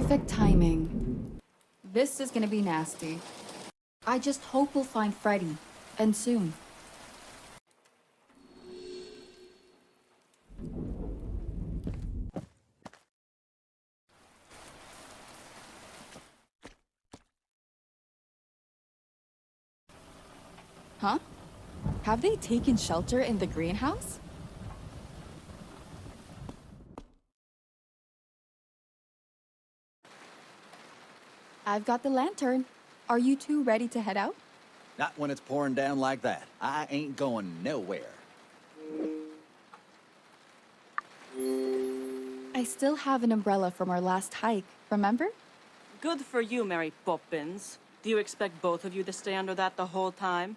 Perfect timing. This is gonna be nasty. I just hope we'll find Freddy, and soon. Huh? Have they taken shelter in the greenhouse? I've got the lantern. Are you two ready to head out? Not when it's pouring down like that. I ain't going nowhere. I still have an umbrella from our last hike, remember? Good for you, Mary Poppins. Do you expect both of you to stay under that the whole time?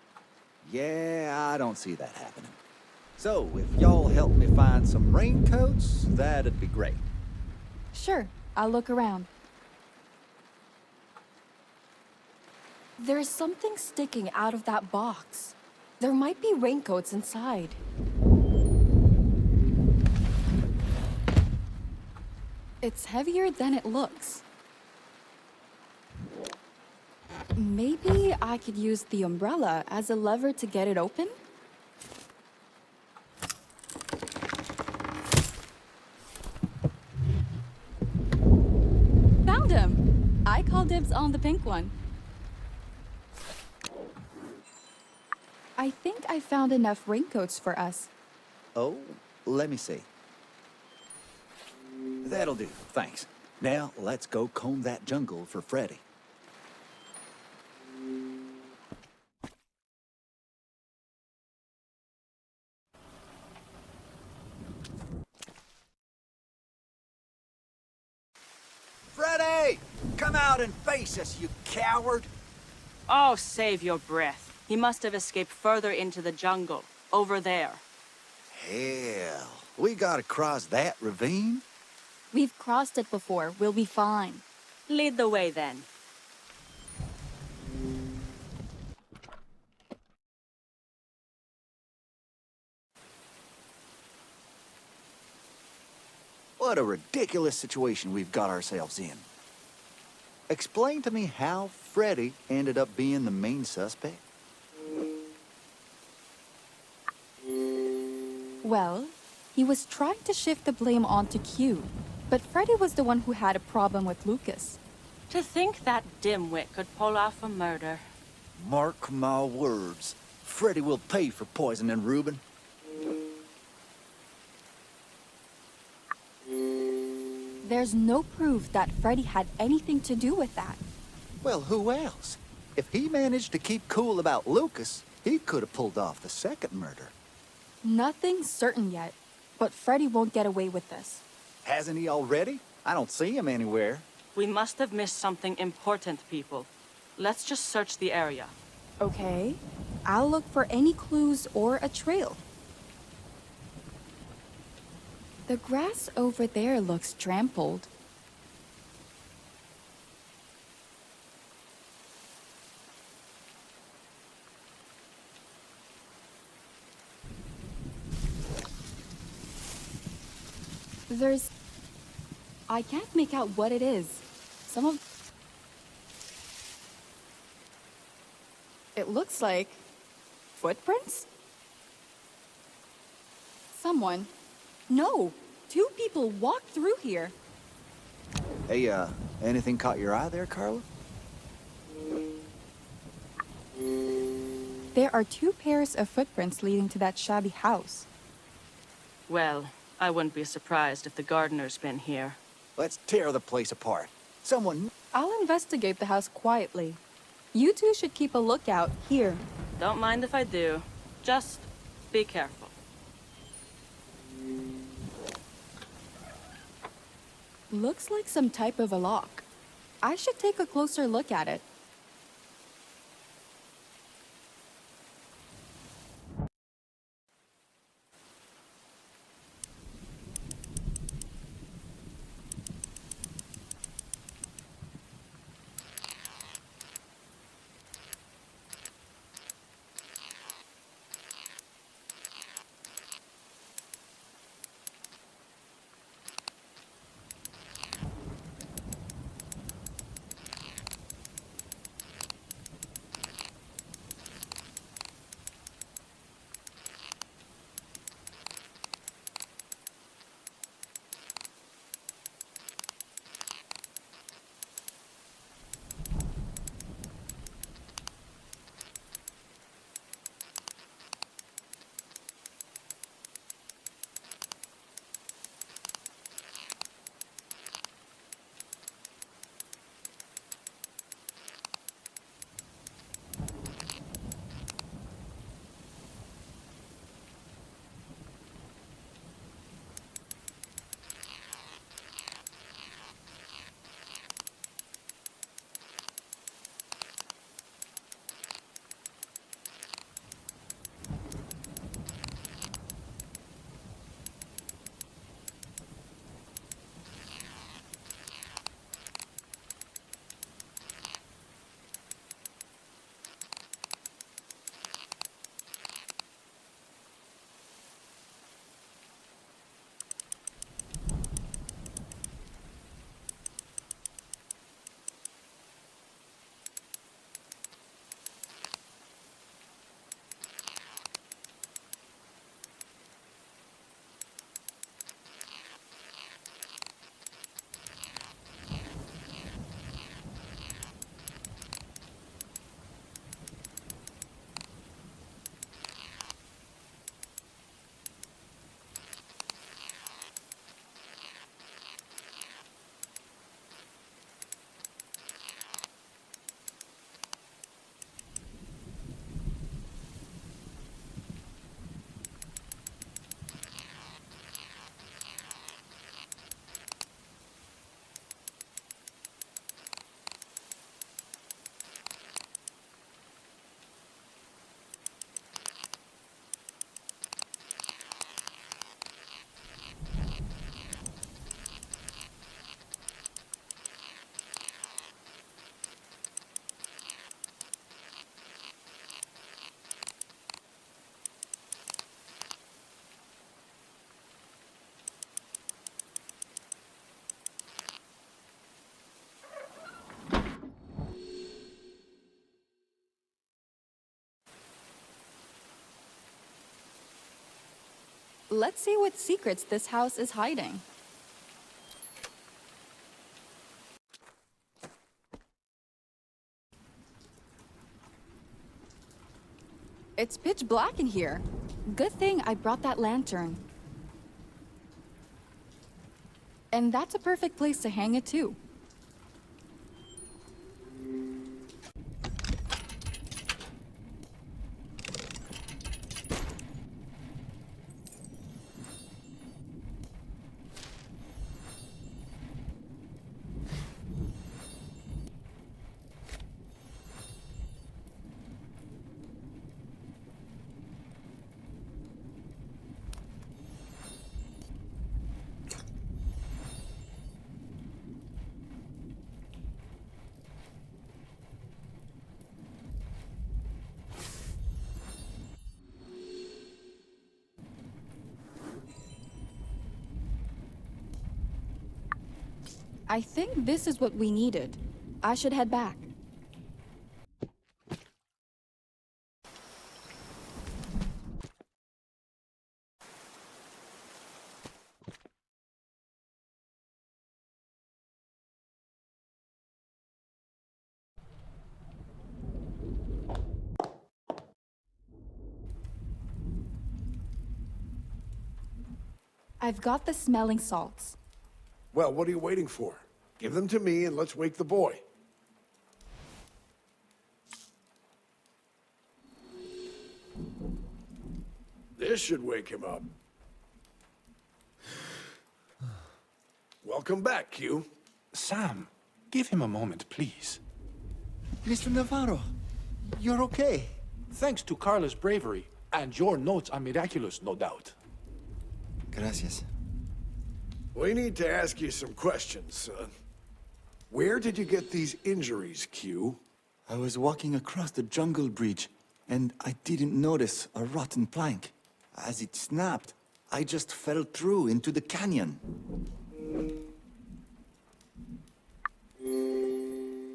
Yeah, I don't see that happening. So, if y'all help me find some raincoats, that'd be great. Sure, I'll look around. There's something sticking out of that box. There might be raincoats inside. It's heavier than it looks. Maybe I could use the umbrella as a lever to get it open? Found him! I call dibs on the pink one. I think I found enough raincoats for us. Oh, let me see. That'll do, thanks. Now, let's go comb that jungle for Freddy. Freddy! Come out and face us, you coward! Oh, save your breath. He must have escaped further into the jungle. Over there. Hell, we gotta cross that ravine? We've crossed it before. We'll be fine. Lead the way, then. What a ridiculous situation we've got ourselves in. Explain to me how Freddy ended up being the main suspect. Well, he was trying to shift the blame onto Q, but Freddy was the one who had a problem with Lucas. To think that dimwit could pull off a murder. Mark my words, Freddy will pay for poisoning Reuben. There's no proof that Freddy had anything to do with that. Well, who else? If he managed to keep cool about Lucas, he could have pulled off the second murder. Nothing's certain yet, but Freddy won't get away with this. Hasn't he already? I don't see him anywhere. We must have missed something important, people. Let's just search the area. Okay, I'll look for any clues or a trail. The grass over there looks trampled. I can't make out what it is. It looks like footprints? No, two people walked through here. Hey, anything caught your eye there, Carla? There are two pairs of footprints leading to that shabby house. Well, I wouldn't be surprised if the gardener's been here. Let's tear the place apart. Someone... I'll investigate the house quietly. You two should keep a lookout here. Don't mind if I do. Just be careful. Looks like some type of a lock. I should take a closer look at it. Let's see what secrets this house is hiding. It's pitch black in here. Good thing I brought that lantern. And that's a perfect place to hang it too. I think this is what we needed. I should head back. I've got the smelling salts. Well, what are you waiting for? Give them to me and let's wake the boy. This should wake him up. Welcome back, Q. Sam, give him a moment, please. Mr. Navarro, you're okay. Thanks to Carla's bravery, and your notes are miraculous, no doubt. Gracias. We need to ask you some questions, son. Where did you get these injuries, Q? I was walking across the jungle bridge, and I didn't notice a rotten plank. As it snapped, I just fell through into the canyon.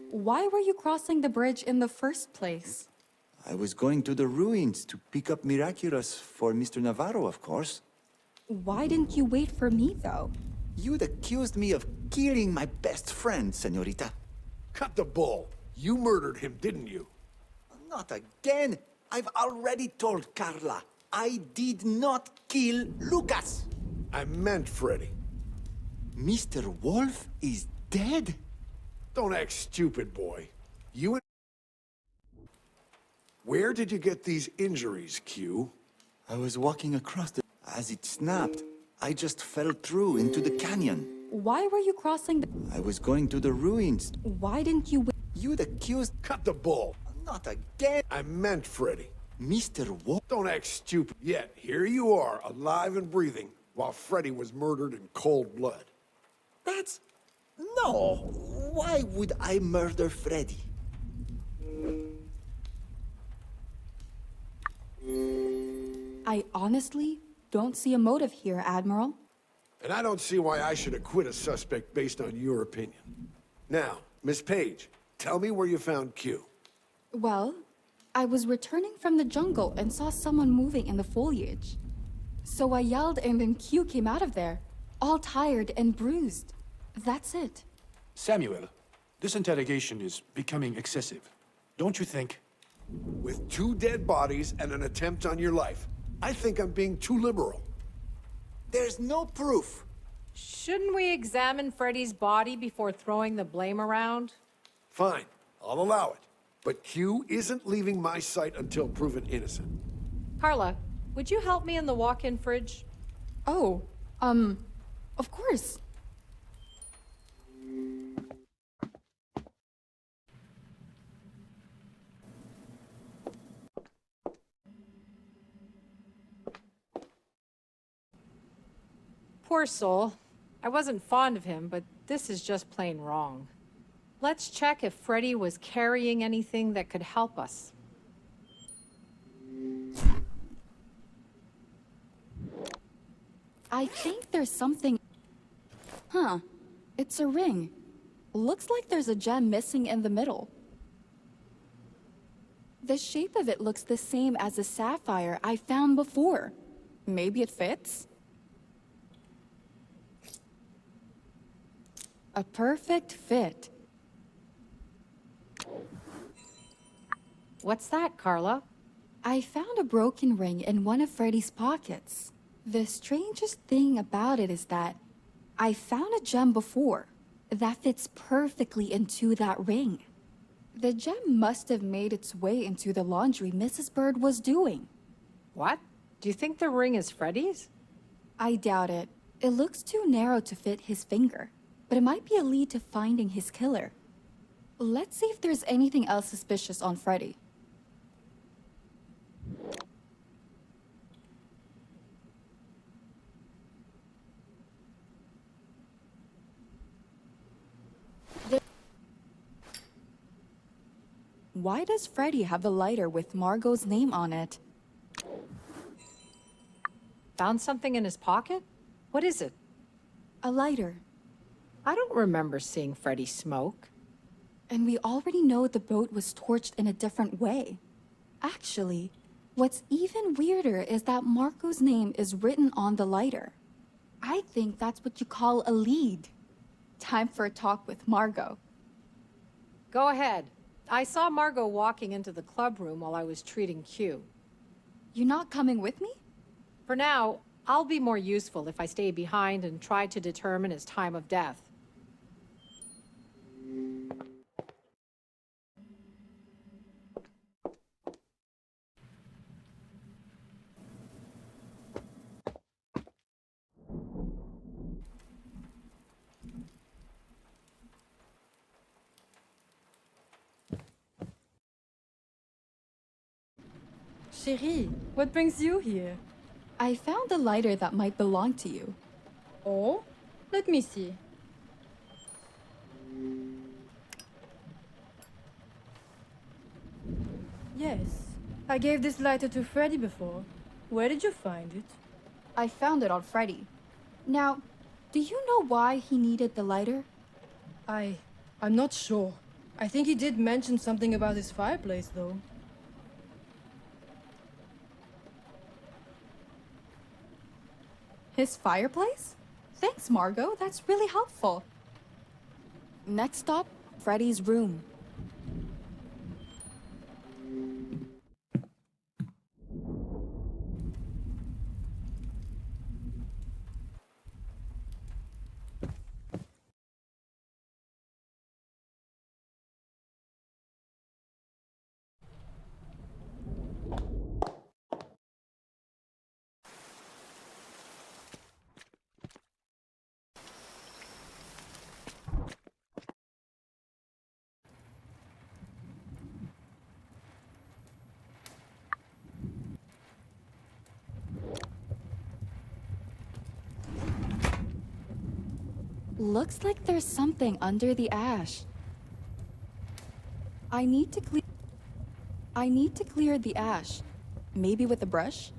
Why were you crossing the bridge in the first place? I was going to the ruins to pick up Miraculous for Mr. Navarro, of course. Why didn't you wait for me, though? You'd accused me of killing my best friend, señorita. Cut the bull. You murdered him, didn't you? Not again. I've already told Carla. I did not kill Lucas. I meant Freddy. Mr. Wolf is dead? Don't act stupid, boy. You and... Where did you get these injuries, Q? I was walking across the... As it snapped, I just fell through into the canyon. Why were you crossing the... I was going to the ruins. Why didn't you wait? You'd accused... Cut the bull. Not again. I meant Freddy. Mr. Wolf? Don't act stupid. Yet, here you are, alive and breathing, while Freddy was murdered in cold blood. That's... No. Why would I murder Freddy? I honestly don't see a motive here, Admiral. And I don't see why I should acquit a suspect based on your opinion. Now, Miss Page, tell me where you found Q. Well, I was returning from the jungle and saw someone moving in the foliage. So I yelled and then Q came out of there, all tired and bruised. That's it. Samuel, this interrogation is becoming excessive. Don't you think? With 2 dead bodies and an attempt on your life, I think I'm being too liberal. There's no proof. Shouldn't we examine Freddy's body before throwing the blame around? Fine, I'll allow it. But Q isn't leaving my sight until proven innocent. Carla, would you help me in the walk-in fridge? Oh, of course. Poor soul. I wasn't fond of him, but this is just plain wrong. Let's check if Freddy was carrying anything that could help us. I think there's something... Huh. It's a ring. Looks like there's a gem missing in the middle. The shape of it looks the same as the sapphire I found before. Maybe it fits? A perfect fit. What's that, Carla? I found a broken ring in one of Freddy's pockets. The strangest thing about it is that I found a gem before that fits perfectly into that ring. The gem must have made its way into the laundry Mrs. Bird was doing. What? Do you think the ring is Freddy's? I doubt it. It looks too narrow to fit his finger, but it might be a lead to finding his killer. Let's see if there's anything else suspicious on Freddy. Why does Freddy have a lighter with Margot's name on it? Found something in his pocket? What is it? A lighter. I don't remember seeing Freddy smoke. And we already know the boat was torched in a different way. Actually, what's even weirder is that Marco's name is written on the lighter. I think that's what you call a lead. Time for a talk with Margot. Go ahead. I saw Margot walking into the club room while I was treating Q. You're not coming with me? For now, I'll be more useful if I stay behind and try to determine his time of death. Chérie, what brings you here? I found a lighter that might belong to you. Oh, let me see. Yes, I gave this lighter to Freddy before. Where did you find it? I found it on Freddy. Now, do you know why he needed the lighter? I'm not sure. I think he did mention something about his fireplace, though. His fireplace? Thanks, Margot. That's really helpful. Next stop, Freddy's room. Looks like there's something under the ash. I need to clear the ash. Maybe with a brush?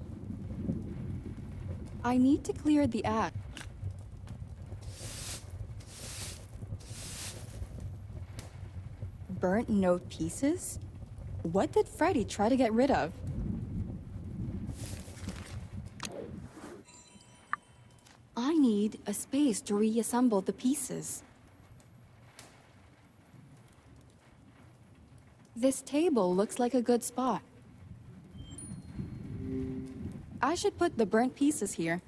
I need to clear the ash. Burnt note pieces? What did Freddy try to get rid of? I need a space to reassemble the pieces. This table looks like a good spot. I should put the burnt pieces here.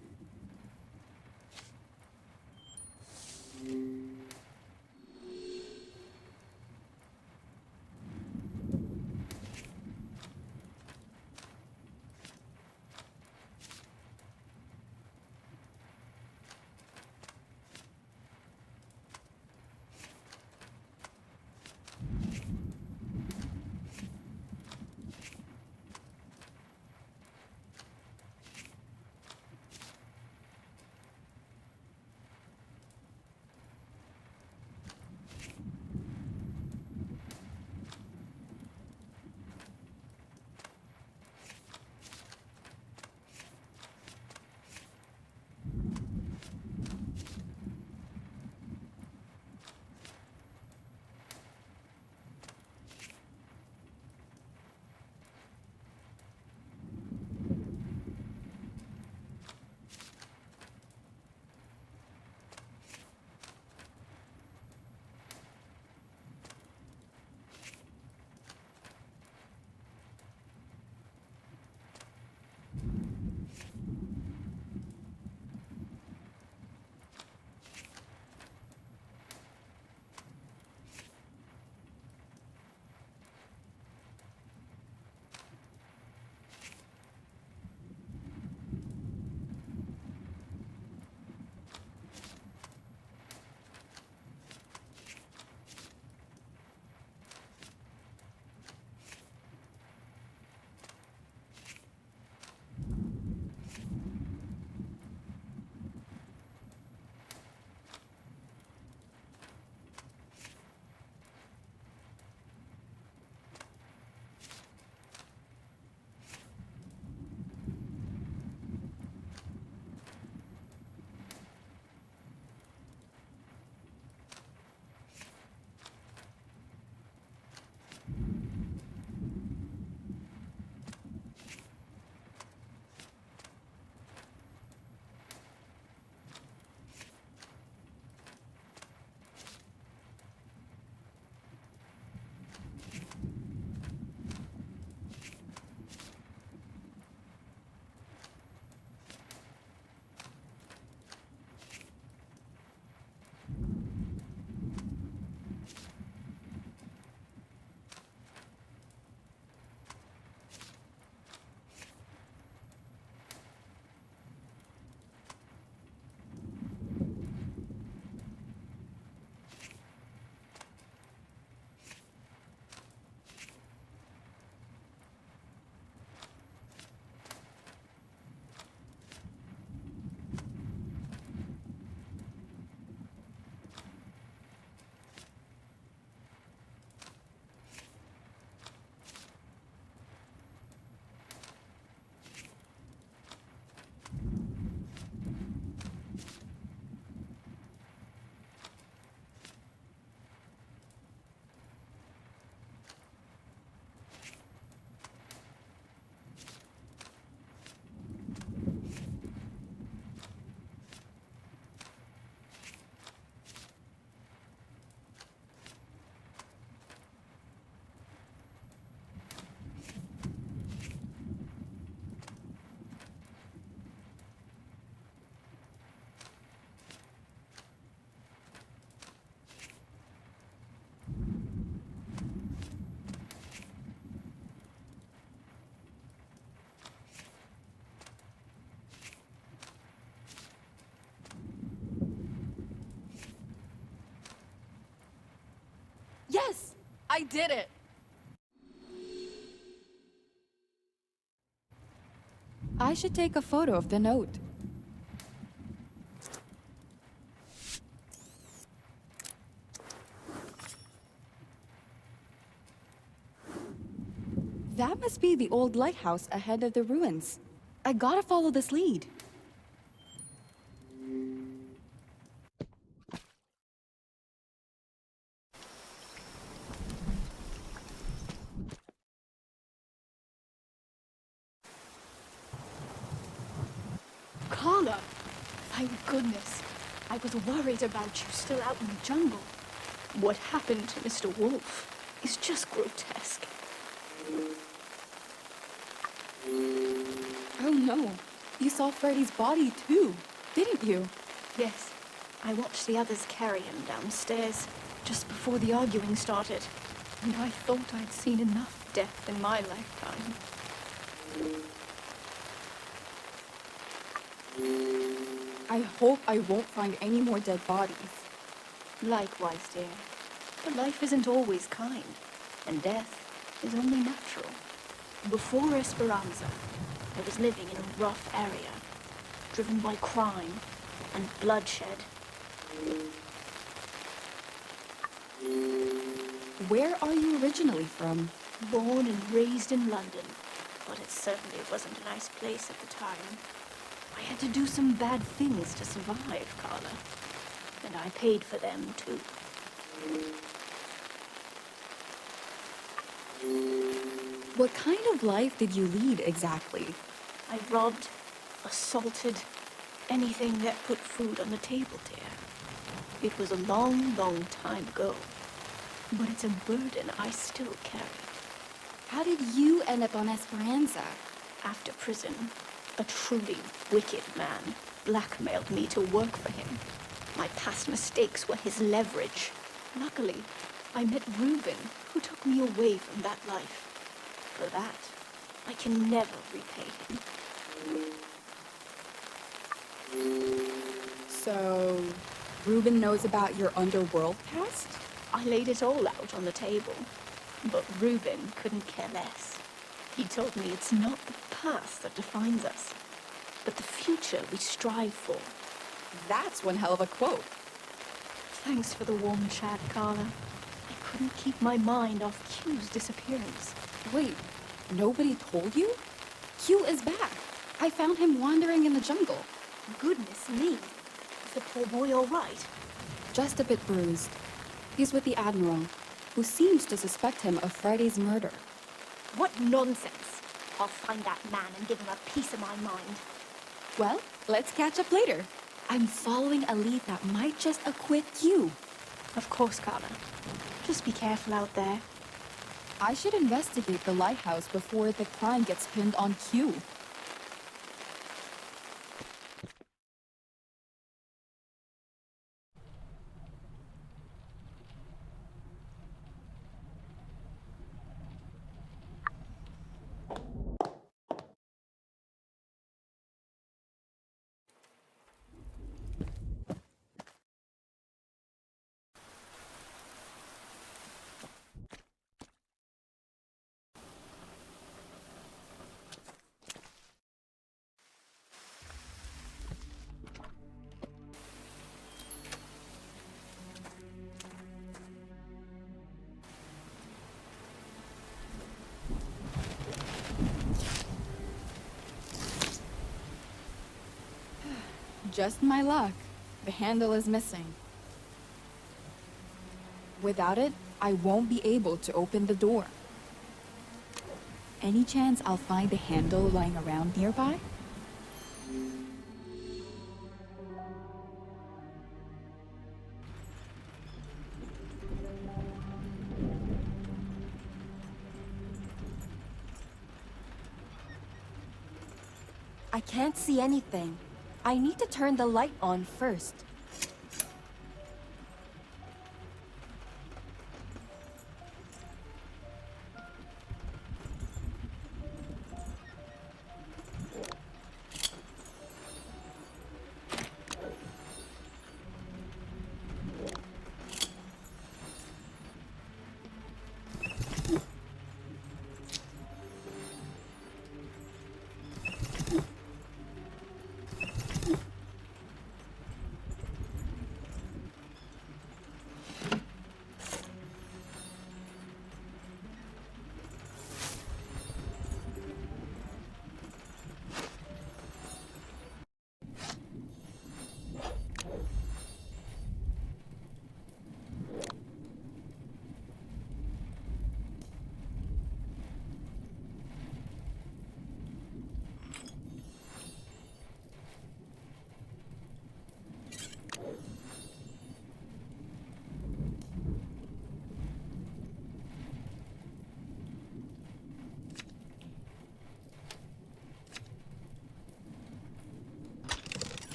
I did it! I should take a photo of the note. That must be the old lighthouse ahead of the ruins. I gotta follow this lead. Carla! Thank goodness. I was worried about you still out in the jungle. What happened to Mr. Wolf is just grotesque. Oh no, you saw Freddy's body too, didn't you? Yes, I watched the others carry him downstairs just before the arguing started. And I thought I'd seen enough death in my lifetime. I hope I won't find any more dead bodies. Likewise, dear. But life isn't always kind, and death is only natural. Before Esperanza, I was living in a rough area, driven by crime and bloodshed. Where are you originally from? Born and raised in London, but it certainly wasn't a nice place at the time. I had to do some bad things to survive, Carla. And I paid for them, too. What kind of life did you lead exactly? I robbed, assaulted, anything that put food on the table, dear. It was a long, long time ago. But it's a burden I still carry. How did you end up on Esperanza? After prison, a truly wicked man blackmailed me to work for him. My past mistakes were his leverage. Luckily, I met Reuben, who took me away from that life. For that, I can never repay him. So, Reuben knows about your underworld past? I laid it all out on the table, but Reuben couldn't care less. He told me it's not the past that defines us, but the future we strive for. That's one hell of a quote. Thanks for the warm chat, Carla. I couldn't keep my mind off Q's disappearance. Wait, nobody told you? Q is back. I found him wandering in the jungle. Goodness me. Is the poor boy all right? Just a bit bruised. He's with the Admiral, who seems to suspect him of Friday's murder. What nonsense. I'll find that man and give him a piece of my mind. Well, let's catch up later. I'm following a lead that might just acquit you. Of course, Carla. Just be careful out there. I should investigate the lighthouse before the crime gets pinned on Q. Just my luck. The handle is missing. Without it, I won't be able to open the door. Any chance I'll find the handle lying around nearby? I can't see anything. I need to turn the light on first.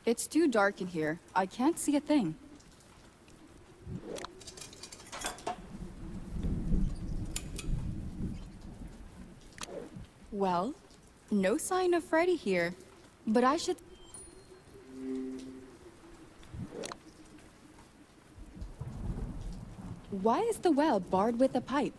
It's too dark in here. I can't see a thing. Well, no sign of Freddy here. But I should... Why is the well barred with a pipe?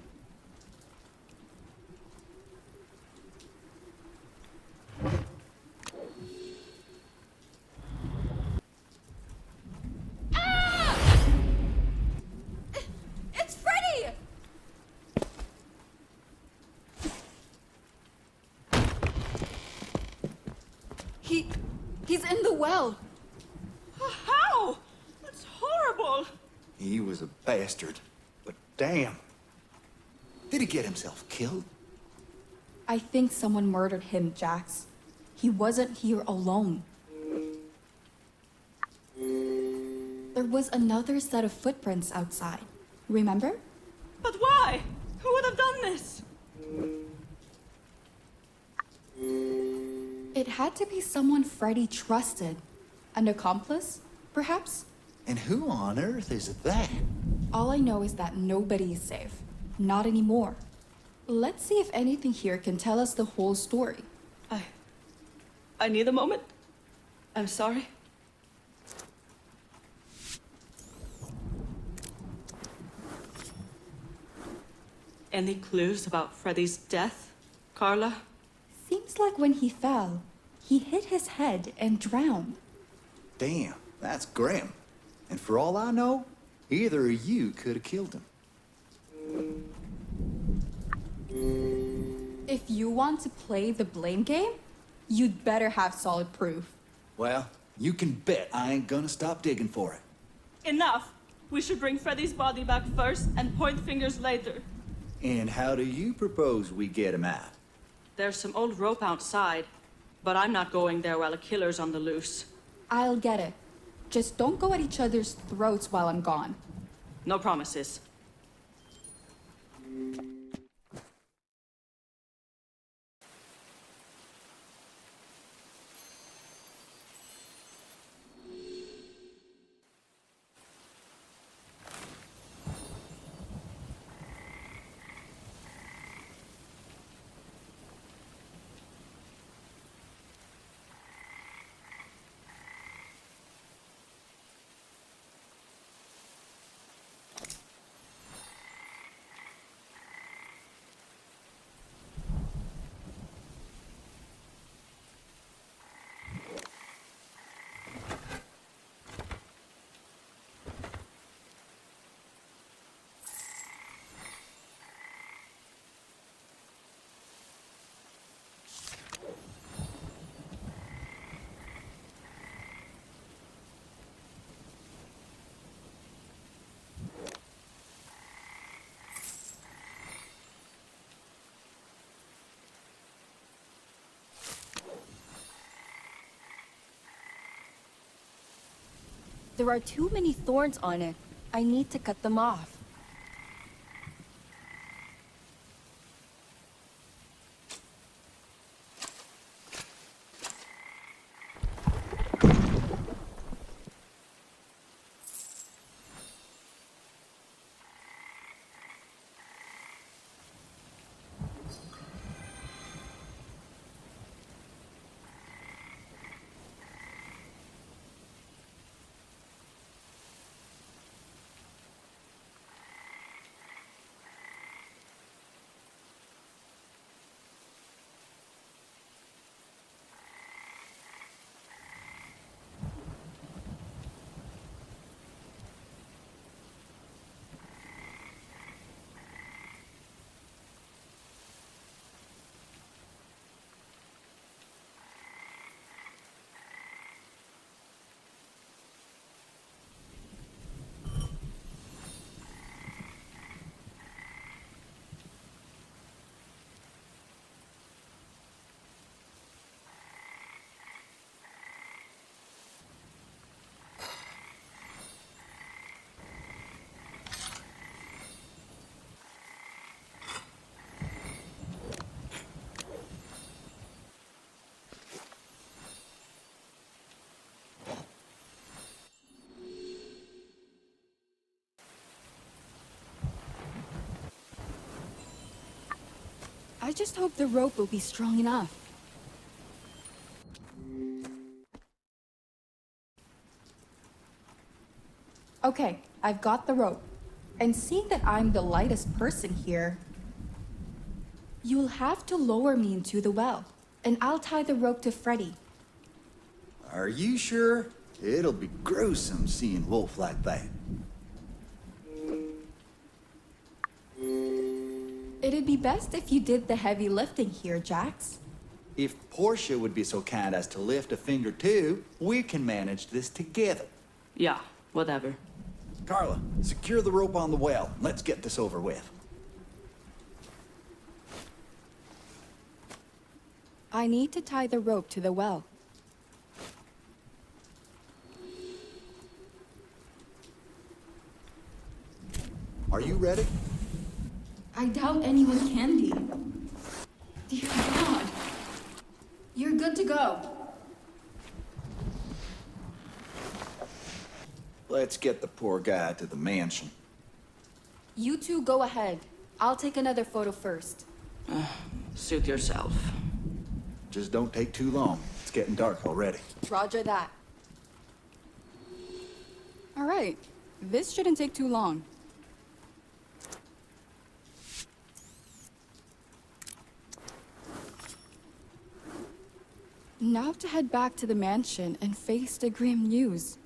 It's Freddy! He's in the well. How? That's horrible. He was a bastard. But damn. Did he get himself killed? I think someone murdered him, Jax. He wasn't here alone. There was another set of footprints outside. Remember? But why? Who would have done this? It had to be someone Freddy trusted. An accomplice, perhaps? And who on earth is that? All I know is that nobody is safe. Not anymore. Let's see if anything here can tell us the whole story. I need a moment. I'm sorry. Any clues about Freddy's death, Carla? Seems like when he fell, he hit his head and drowned. Damn, that's grim. And for all I know, either of you could have killed him. If you want to play the blame game, you'd better have solid proof. Well, you can bet I ain't gonna stop digging for it. Enough! We should bring Freddy's body back first and point fingers later. And how do you propose we get him out? There's some old rope outside, but I'm not going there while a killer's on the loose. I'll get it. Just don't go at each other's throats while I'm gone. No promises. There are too many thorns on it. I need to cut them off. just hope the rope will be strong enough. Okay, I've got the rope. And seeing that I'm the lightest person here, you'll have to lower me into the well, and I'll tie the rope to Freddy. Are you sure? It'll be gruesome seeing Wolf like that. It'd be best if you did the heavy lifting here, Jax. If Portia would be so kind as to lift a finger too, we can manage this together. Yeah, whatever. Carla, secure the rope on the well. Let's get this over with. I need to tie the rope to the well. Are you ready? I doubt anyone can be. Dear God. You're good to go. Let's get the poor guy to the mansion. You two go ahead. I'll take another photo first. Suit yourself. Just don't take too long. It's getting dark already. Roger that. All right. This shouldn't take too long. Now to head back to the mansion and face the grim news.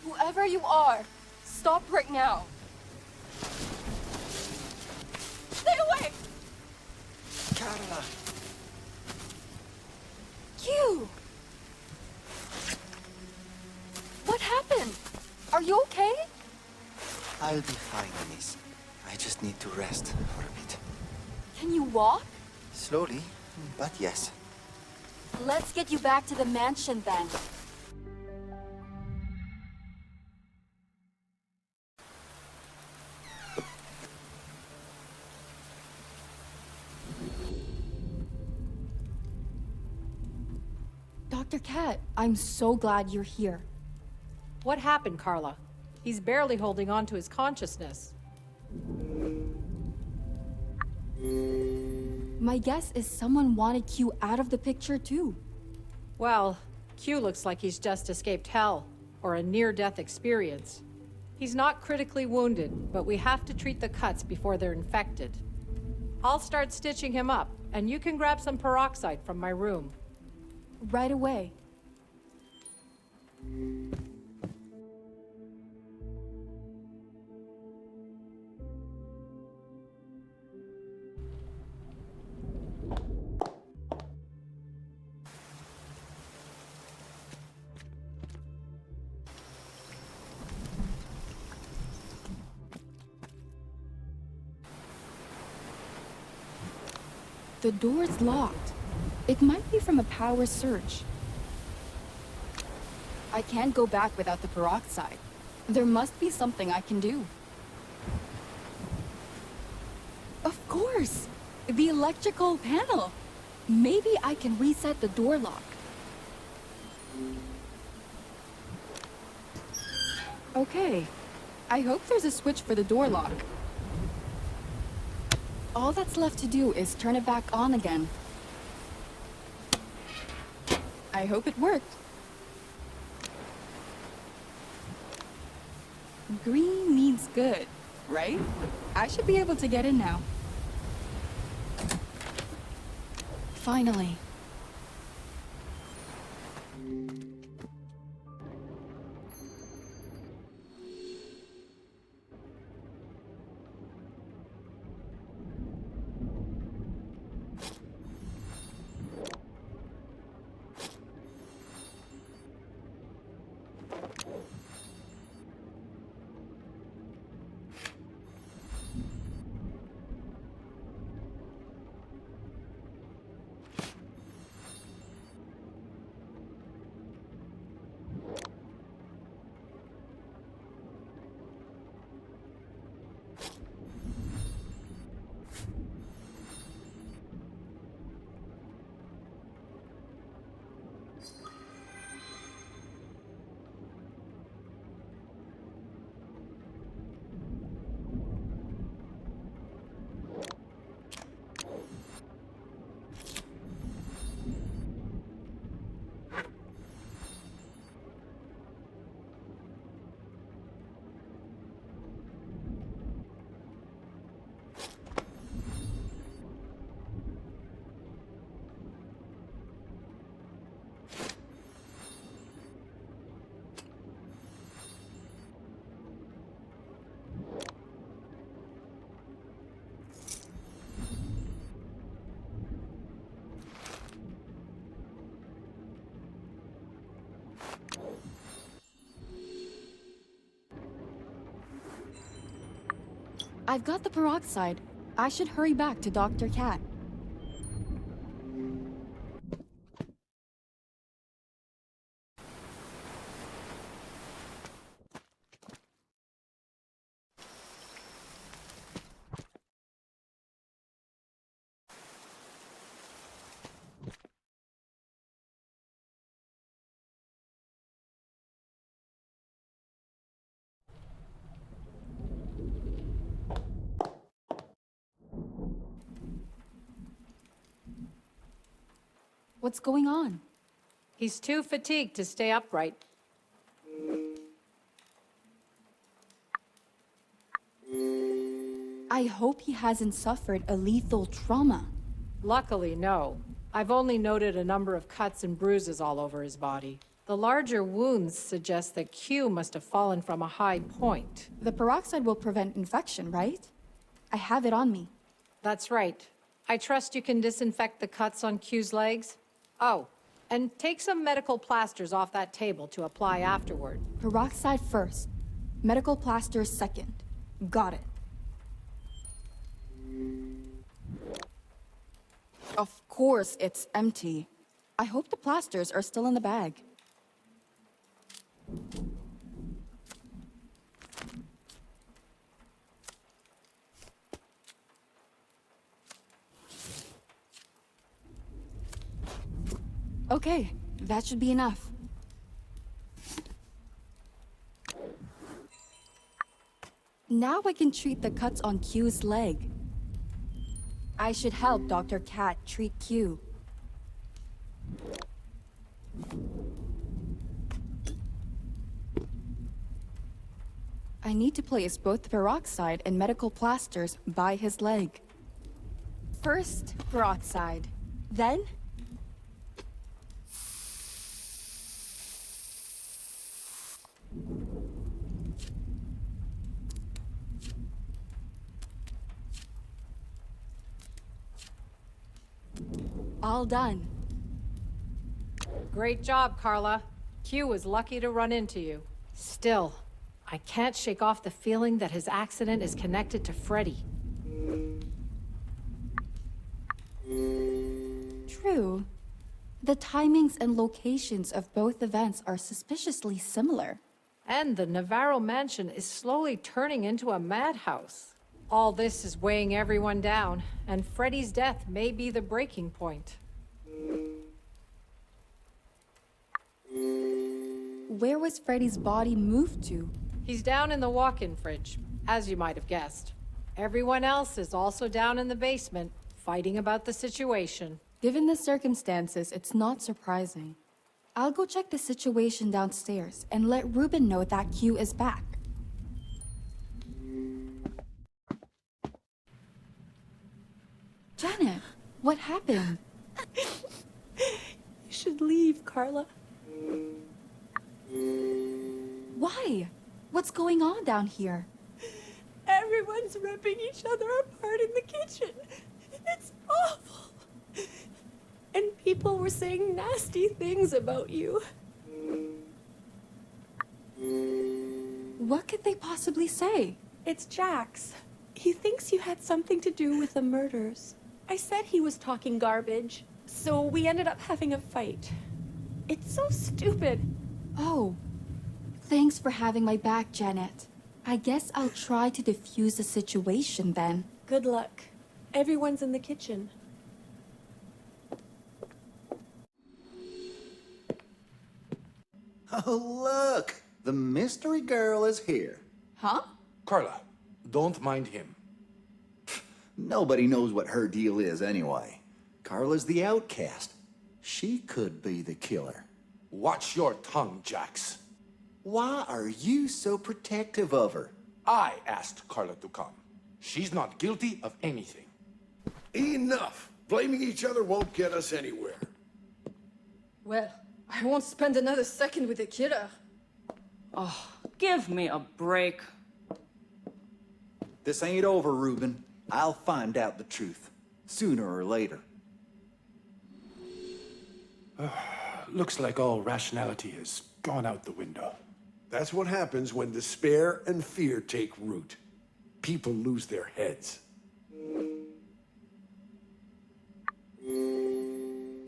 Whoever you are, stop right now. Stay away! Carla! You! What happened? Are you okay? I'll be fine, Miss. I just need to rest for a bit. Can you walk? Slowly, but yes. Let's get you back to the mansion then. Dr. Cat, I'm so glad you're here. What happened, Carla? He's barely holding on to his consciousness. My guess is someone wanted Q out of the picture too. Well, Q looks like he's just escaped hell, or a near-death experience. He's not critically wounded, but we have to treat the cuts before they're infected. I'll start stitching him up, and you can grab some peroxide from my room. Right away. The door's locked. It might be from a power surge. I can't go back without the peroxide. There must be something I can do. Of course! The electrical panel! Maybe I can reset the door lock. Okay. I hope there's a switch for the door lock. All that's left to do is turn it back on again. I hope it worked. Green means good, right? I should be able to get in now. Finally. I've got the peroxide. I should hurry back to Dr. Cat. What's going on? He's too fatigued to stay upright. I hope he hasn't suffered a lethal trauma. Luckily, no. I've only noted a number of cuts and bruises all over his body. The larger wounds suggest that Q must have fallen from a high point. The peroxide will prevent infection, right? I have it on me. That's right. I trust you can disinfect the cuts on Q's legs? Oh, and take some medical plasters off that table to apply afterward. Peroxide first. Medical plasters second. Got it. Of course it's empty. I hope the plasters are still in the bag. Okay, that should be enough. Now I can treat the cuts on Q's leg. I should help Dr. Cat treat Q. I need to place both peroxide and medical plasters by his leg. First, peroxide. Then, all done. Great job, Carla. Q was lucky to run into you. Still, I can't shake off the feeling that his accident is connected to Freddy. True. The timings and locations of both events are suspiciously similar. And the Navarro mansion is slowly turning into a madhouse. All this is weighing everyone down, and Freddy's death may be the breaking point. Where was Freddy's body moved to? He's down in the walk-in fridge, as you might have guessed. Everyone else is also down in the basement, fighting about the situation. Given the circumstances, it's not surprising. I'll go check the situation downstairs and let Ruben know that Q is back. Janet, what happened? You should leave, Carla. Why? What's going on down here? Everyone's ripping each other apart in the kitchen. It's awful. And people were saying nasty things about you. What could they possibly say? It's Jax. He thinks you had something to do with the murders. I said he was talking garbage, so we ended up having a fight. It's so stupid. Oh, thanks for having my back, Janet. I guess I'll try to defuse the situation then. Good luck. Everyone's in the kitchen. Oh, look! The mystery girl is here. Huh? Carla, don't mind him. Nobody knows what her deal is anyway. Carla's the outcast. She could be the killer. Watch your tongue, Jax. Why are you so protective of her? I asked Carla to come. She's not guilty of anything. Enough! Blaming each other won't get us anywhere. Well, I won't spend another second with the killer. Oh, give me a break. This ain't over, Ruben. I'll find out the truth, sooner or later. Looks like all rationality has gone out the window. That's what happens when despair and fear take root. people lose their heads.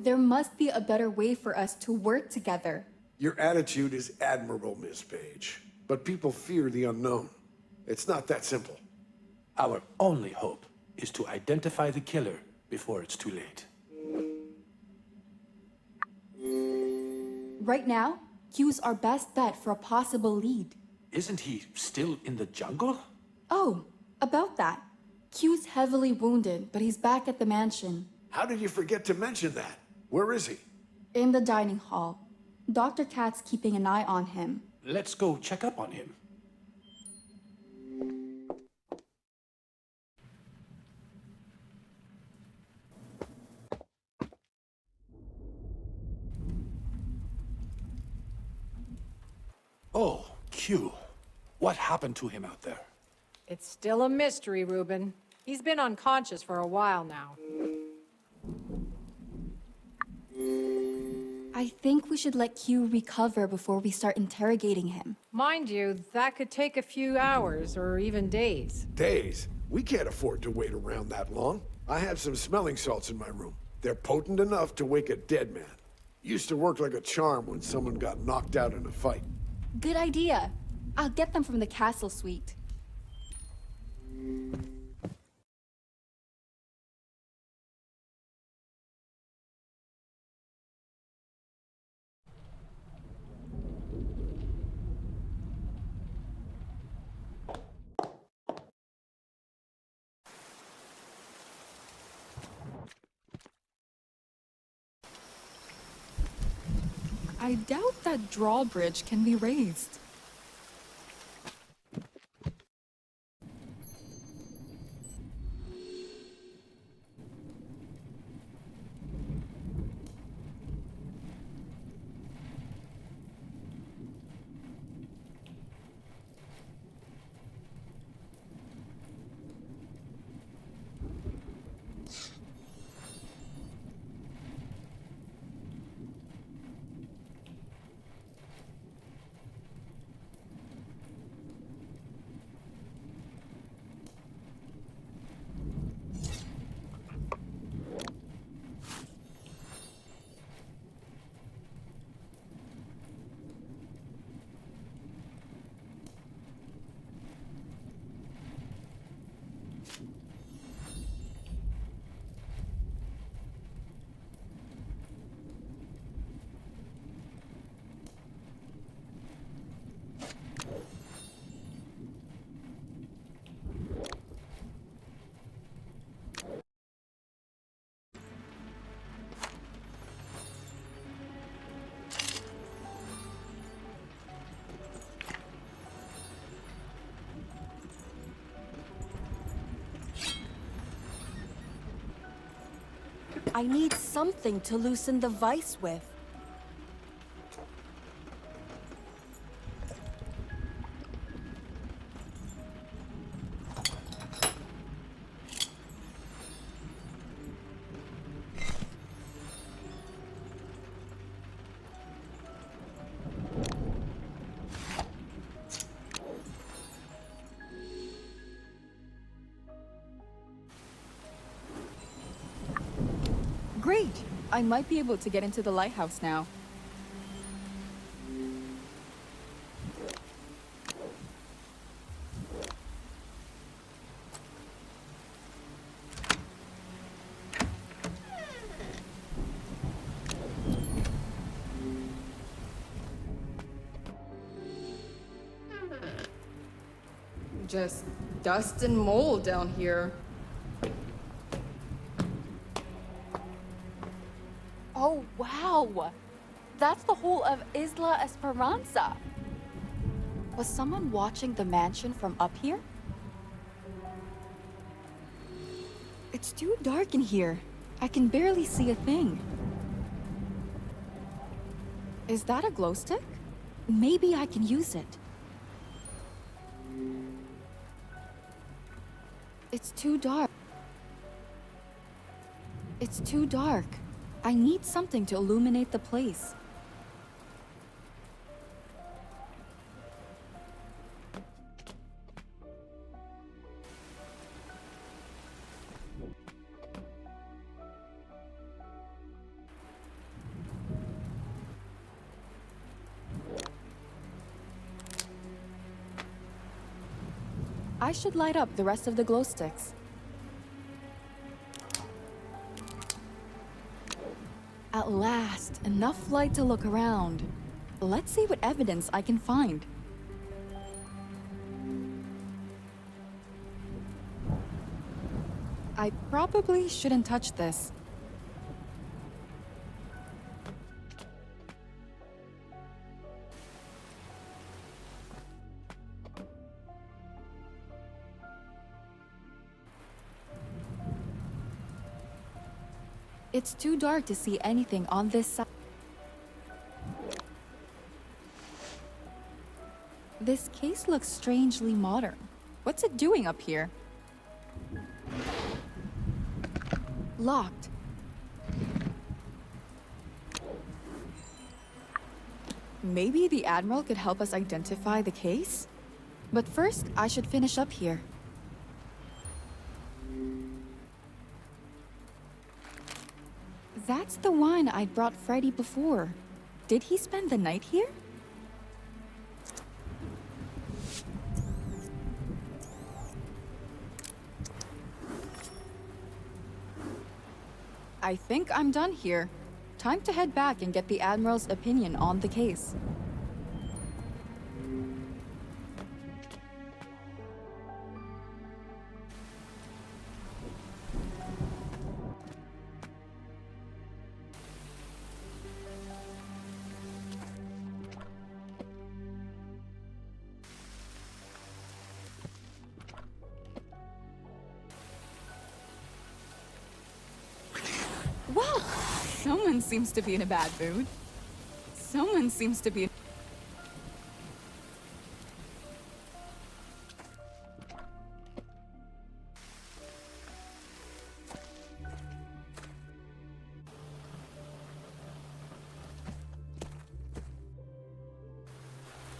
There must be a better way for us to work together. Your attitude is admirable, Miss Page. But people fear the unknown. It's not that simple. Our only hope is to identify the killer before it's too late. Right now, Q's our best bet for a possible lead. Isn't he still in the jungle? Oh, about that. Q's heavily wounded, but he's back at the mansion. How did you forget to mention that? Where is he? In the dining hall. Dr. Kat's keeping an eye on him. Let's go check up on him. Oh, Q. What happened to him out there? It's still a mystery, Reuben. He's been unconscious for a while now. I think we should let Q recover before we start interrogating him. Mind you, that could take a few hours or even days. Days? We can't afford to wait around that long. I have some smelling salts in my room. They're potent enough to wake a dead man. Used to work like a charm when someone got knocked out in a fight. Good idea. I'll get them from the castle suite. I doubt that drawbridge can be raised. I need something to loosen the vice with. Great! I might be able to get into the lighthouse now. Just dust and mold down here. Oh, wow! That's the whole of Isla Esperanza. Was someone watching the mansion from up here? It's too dark in here. I can barely see a thing. Is that a glow stick? Maybe I can use it. It's too dark. It's too dark. I need something to illuminate the place. I should light up the rest of the glow sticks. At last, enough light to look around. Let's see what evidence I can find. I probably shouldn't touch this. It's too dark to see anything on this side. This case looks strangely modern. What's it doing up here? Locked. Maybe the Admiral could help us identify the case? But first, I should finish up here. That's the one I brought Freddy before. Did he spend the night here? I think I'm done here. Time to head back and get the Admiral's opinion on the case. Wow! Someone seems to be in a bad mood. Someone seems to be...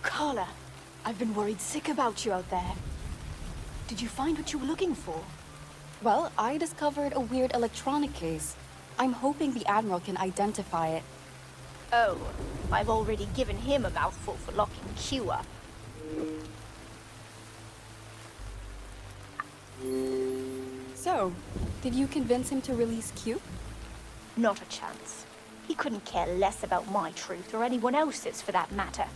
Carla, I've been worried sick about you out there. Did you find what you were looking for? Well, I discovered a weird electronic case. I'm hoping the Admiral can identify it. Oh, I've already given him a mouthful for locking Q up. So, did you convince him to release Q? Not a chance. He couldn't care less about my truth or anyone else's for that matter.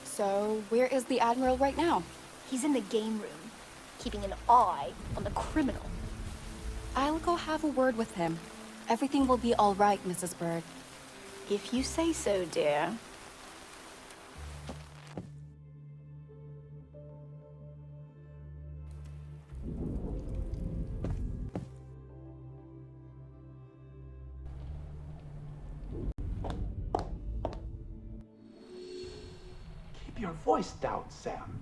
So, where is the Admiral right now? He's in the game room, keeping an eye on the criminal. I'll go have a word with him. Everything will be all right, Mrs. Bird. If you say so, dear. Keep your voice down, Sam.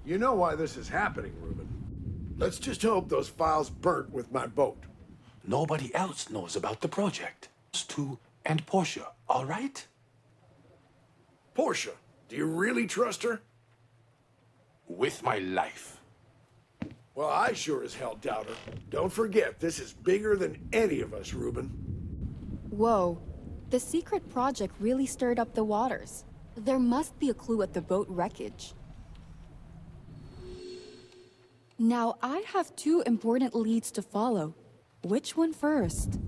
You know why this is happening, Reuben. Let's just hope those files burnt with my boat. Nobody else knows about the project. Stu and Portia, all right? Portia, do you really trust her? With my life. Well, I sure as hell doubt her. Don't forget, this is bigger than any of us, Reuben. Whoa. The secret project really stirred up the waters. There must be a clue at the boat wreckage. Now, I have two important leads to follow. Which one first?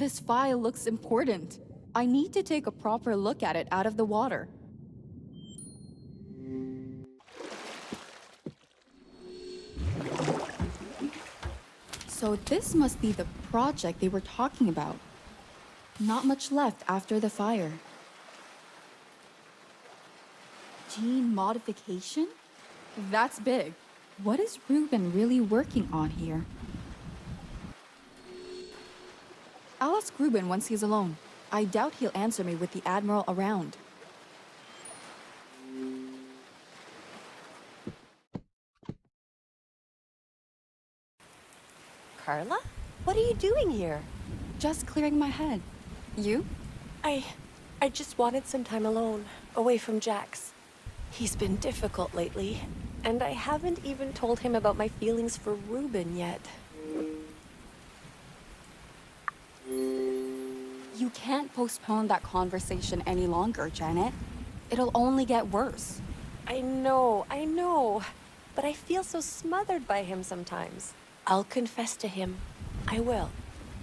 This file looks important. I need to take a proper look at it out of the water. So this must be the project they were talking about. Not much left after the fire. Gene modification? That's big. What is Ruben really working on here? I'll ask Ruben once he's alone. I doubt he'll answer me with the Admiral around. Carla? What are you doing here? Just clearing my head. You? I just wanted some time alone, away from Jax. He's been difficult lately, and I haven't even told him about my feelings for Ruben yet. You can't postpone that conversation any longer, Janet. It'll only get worse. I know, but I feel so smothered by him sometimes. I'll confess to him. I will.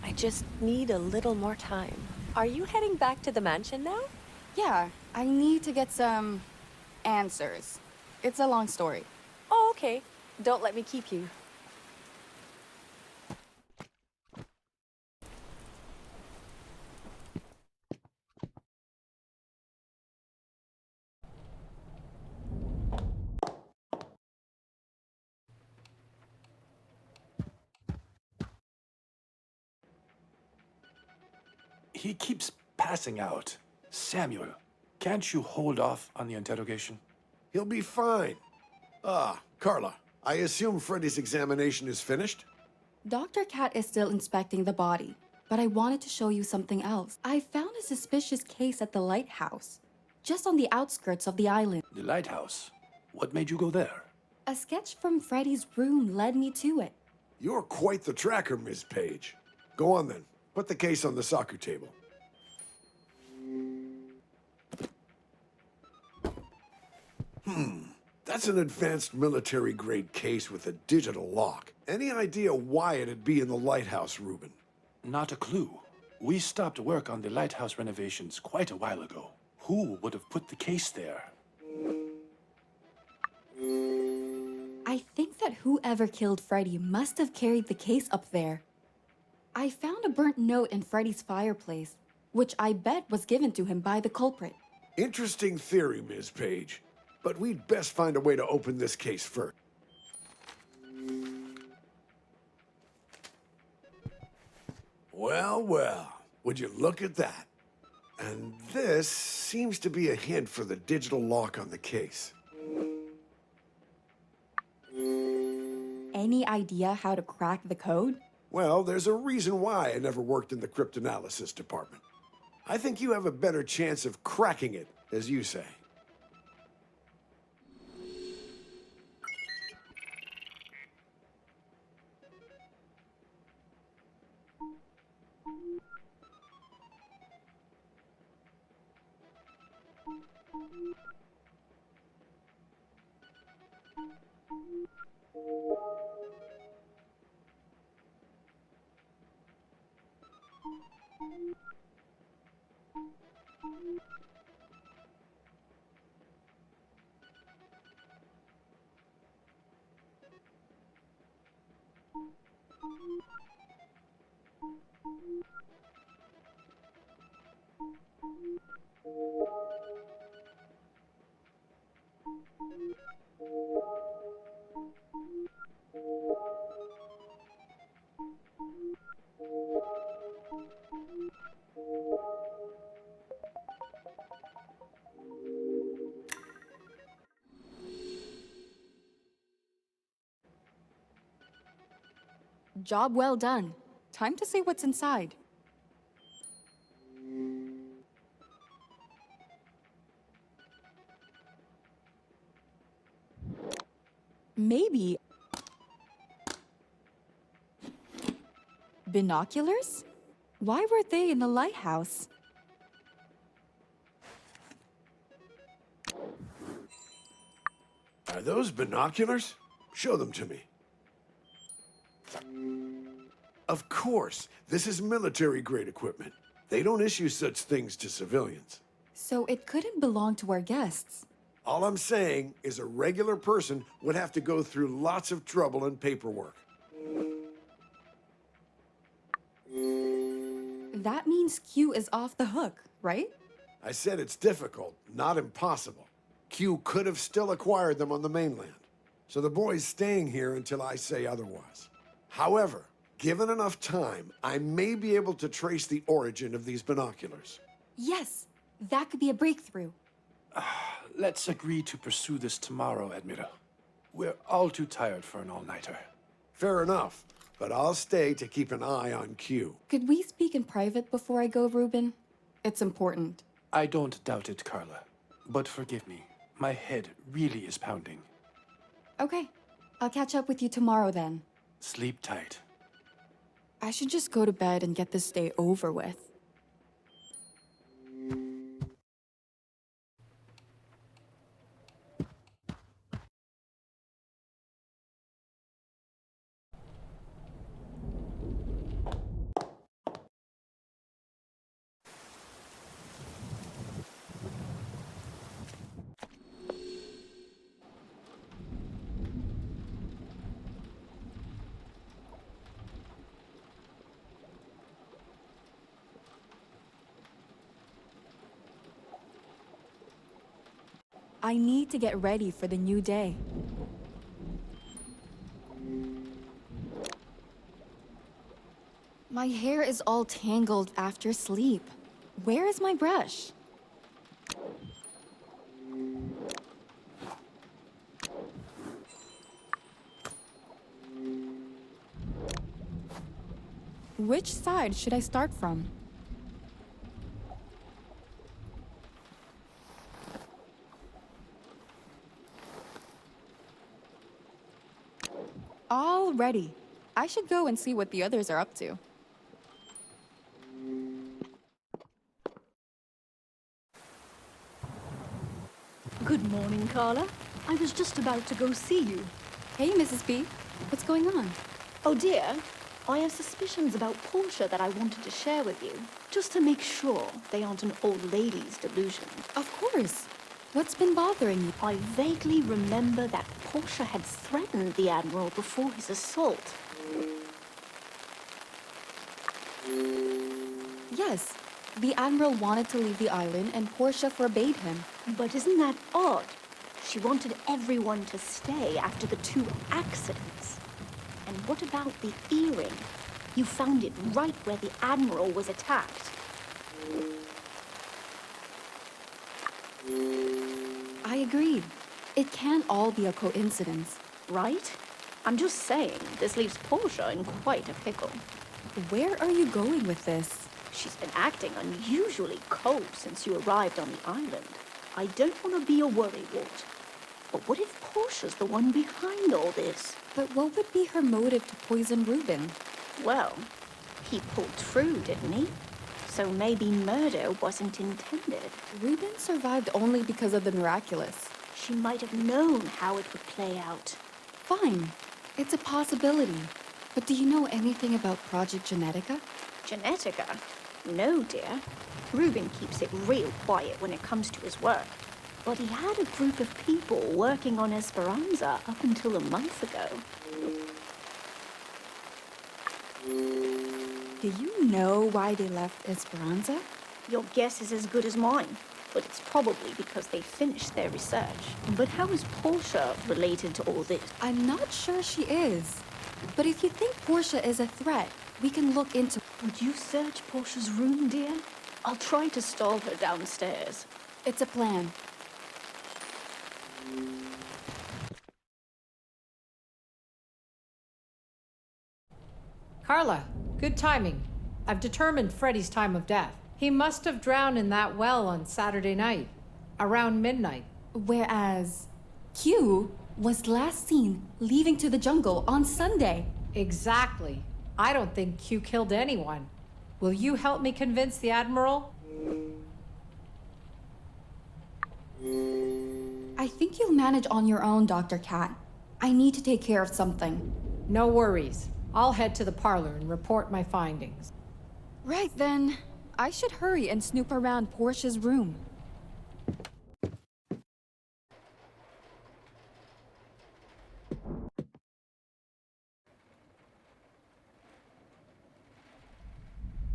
I just need a little more time. Are you heading back to the mansion now? Yeah, I need to get some answers. It's a long story. Oh, okay. Don't let me keep you. He keeps passing out. Samuel, can't you hold off on the interrogation? He'll be fine. Carla, I assume Freddy's examination is finished? Dr. Cat is still inspecting the body, but I wanted to show you something else. I found a suspicious case at the lighthouse, just on the outskirts of the island. The lighthouse? What made you go there? A sketch from Freddy's room led me to it. You're quite the tracker, Ms. Page. Go on then. Put the case on the soccer table. That's an advanced military-grade case with a digital lock. Any idea why it'd be in the lighthouse, Ruben? Not a clue. We stopped work on the lighthouse renovations quite a while ago. Who would have put the case there? I think that whoever killed Freddy must have carried the case up there. I found a burnt note in Freddy's fireplace, which I bet was given to him by the culprit. Interesting theory, Ms. Page. But we'd best find a way to open this case first. Well, well, would you look at that? And this seems to be a hint for the digital lock on the case. Any idea how to crack the code? Well, there's a reason why I never worked in the cryptanalysis department. I think you have a better chance of cracking it, as you say. Job well done. Time to see what's inside. Maybe binoculars? Why were they in the lighthouse? Are those binoculars? Show them to me. Of course, this is military-grade equipment. They don't issue such things to civilians. So it couldn't belong to our guests. All I'm saying is a regular person would have to go through lots of trouble and paperwork. That means Q is off the hook, right? I said it's difficult, not impossible. Q could have still acquired them on the mainland. So the boy's staying here until I say otherwise. However, given enough time, I may be able to trace the origin of these binoculars. Yes, that could be a breakthrough. Let's agree to pursue this tomorrow, Admiral. We're all too tired for an all-nighter. Fair enough, but I'll stay to keep an eye on Q. Could we speak in private before I go, Reuben? It's important. I don't doubt it, Carla. But forgive me, my head really is pounding. Okay, I'll catch up with you tomorrow then. Sleep tight. I should just go to bed and get this day over with. I need to get ready for the new day. My hair is all tangled after sleep. Where is my brush? Which side should I start from? All ready. I should go and see what the others are up to. Good morning, Carla. I was just about to go see you. Hey, Mrs. B. What's going on? Oh dear, I have suspicions about Portia that I wanted to share with you, just to make sure they aren't an old lady's delusion. Of course. What's been bothering you? I vaguely remember that Portia had threatened the Admiral before his assault. Yes. The Admiral wanted to leave the island and Portia forbade him. But isn't that odd? She wanted everyone to stay after the 2 accidents. And what about the earring? You found it right where the Admiral was attacked. I agree. It can't all be a coincidence. Right? I'm just saying, this leaves Portia in quite a pickle. Where are you going with this? She's been acting unusually cold since you arrived on the island. I don't want to be a worrywart. But what if Portia's the one behind all this? But what would be her motive to poison Reuben? Well, he pulled through, didn't he? So maybe murder wasn't intended. Reuben survived only because of the miraculous. She might have known how it would play out. Fine. It's a possibility. But do you know anything about Project Genetica? Genetica? No, dear. Reuben keeps it real quiet when it comes to his work. But he had a group of people working on Esperanza up until a month ago. Do you know why they left Esperanza? Your guess is as good as mine, but it's probably because they finished their research. But how is Portia related to all this? I'm not sure she is. But if you think Portia is a threat, we can look into... Would you search Portia's room, dear? I'll try to stall her downstairs. It's a plan. Carla, good timing. I've determined Freddy's time of death. He must have drowned in that well on Saturday night, around midnight. Whereas Q was last seen leaving to the jungle on Sunday. Exactly. I don't think Q killed anyone. Will you help me convince the Admiral? I think you'll manage on your own, Dr. Cat. I need to take care of something. No worries. I'll head to the parlor and report my findings. Right then. I should hurry and snoop around Portia's room.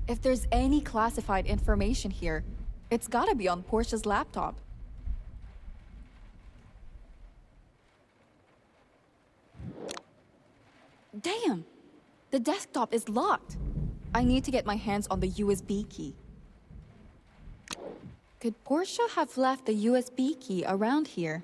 If there's any classified information here, it's gotta be on Portia's laptop. Damn! The desktop is locked. I need to get my hands on the USB key. Could Portia have left the USB key around here?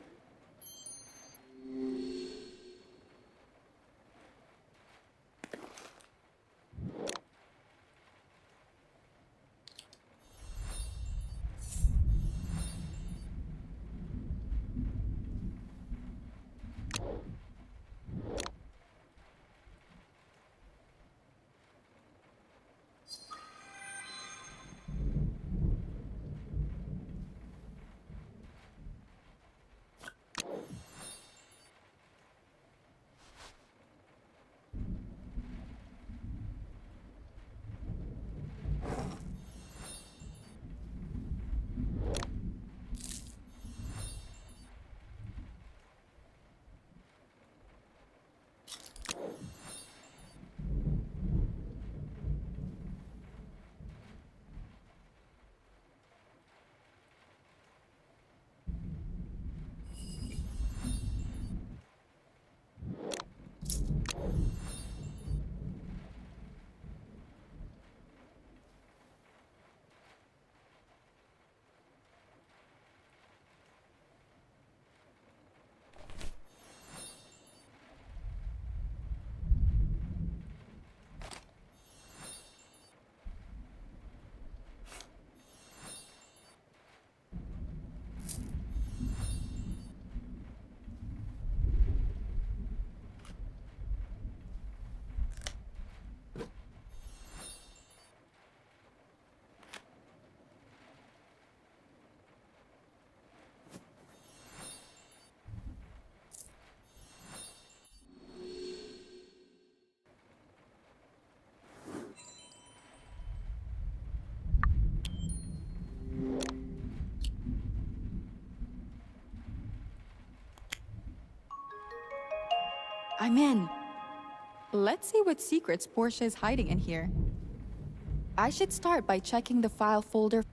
I'm in. Let's see what secrets Portia is hiding in here. I should start by checking the file folder.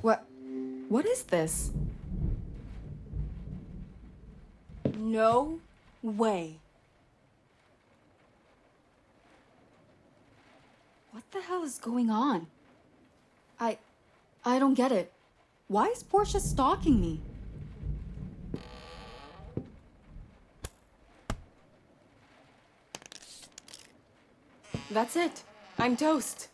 What is this? No way. What the hell is going on? I don't get it. Why is Portia stalking me? That's it. I'm toast.